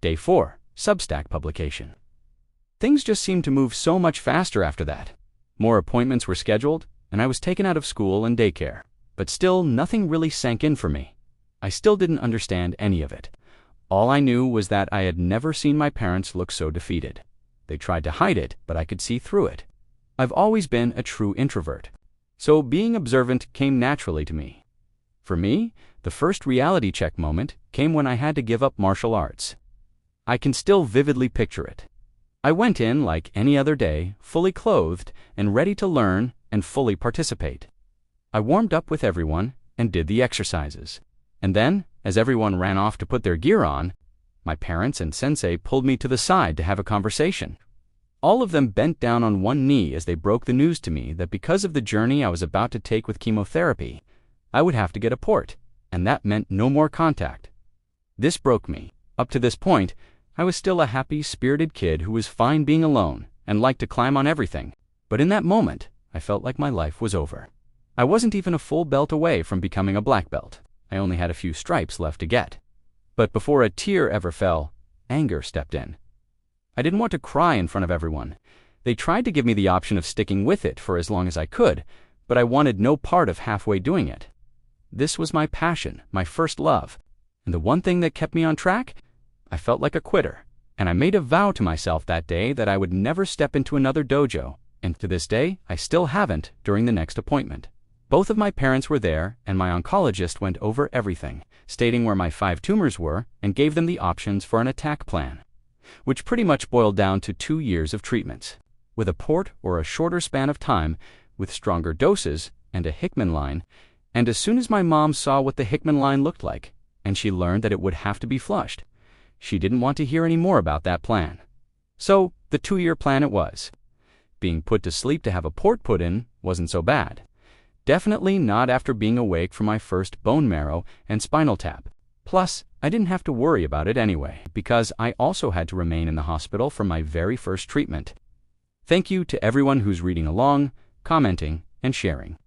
Day 4. Substack Publication. Things just seemed to move so much faster after that. More appointments were scheduled, and I was taken out of school and daycare. But still, nothing really sank in for me. I still didn't understand any of it. All I knew was that I had never seen my parents look so defeated. They tried to hide it, but I could see through it. I've always been a true introvert, so being observant came naturally to me. For me, the first reality check moment came when I had to give up martial arts. I can still vividly picture it. I went in like any other day, fully clothed and ready to learn and fully participate. I warmed up with everyone and did the exercises. And then, as everyone ran off to put their gear on, my parents and sensei pulled me to the side to have a conversation. All of them bent down on one knee as they broke the news to me that because of the journey I was about to take with chemotherapy, I would have to get a port, and that meant no more contact. This broke me. Up to this point, I was still a happy, spirited kid who was fine being alone and liked to climb on everything. But in that moment, I felt like my life was over. I wasn't even a full belt away from becoming a black belt. I only had a few stripes left to get. But before a tear ever fell, anger stepped in. I didn't want to cry in front of everyone. They tried to give me the option of sticking with it for as long as I could, but I wanted no part of halfway doing it. This was my passion, my first love, and the one thing that kept me on track? I felt like a quitter, and I made a vow to myself that day that I would never step into another dojo, and to this day, I still haven't during the next appointment. Both of my parents were there, and my oncologist went over everything, stating where my 5 tumors were and gave them the options for an attack plan, which pretty much boiled down to 2 years of treatments, with a port or a shorter span of time, with stronger doses and a Hickman line. And as soon as my mom saw what the Hickman line looked like, and she learned that it would have to be flushed, she didn't want to hear any more about that plan. So, the 2-year plan it was. Being put to sleep to have a port put in wasn't so bad. Definitely not after being awake for my first bone marrow and spinal tap. Plus, I didn't have to worry about it anyway, because I also had to remain in the hospital for my very first treatment. Thank you to everyone who's reading along, commenting, and sharing.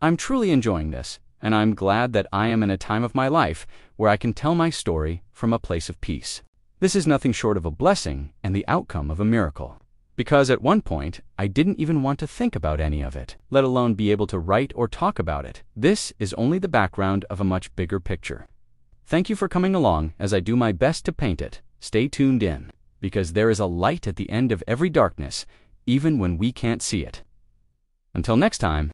I'm truly enjoying this, and I'm glad that I am in a time of my life where I can tell my story from a place of peace. This is nothing short of a blessing and the outcome of a miracle. Because at one point, I didn't even want to think about any of it, let alone be able to write or talk about it. This is only the background of a much bigger picture. Thank you for coming along as I do my best to paint it. Stay tuned in, because there is a light at the end of every darkness, even when we can't see it. Until next time.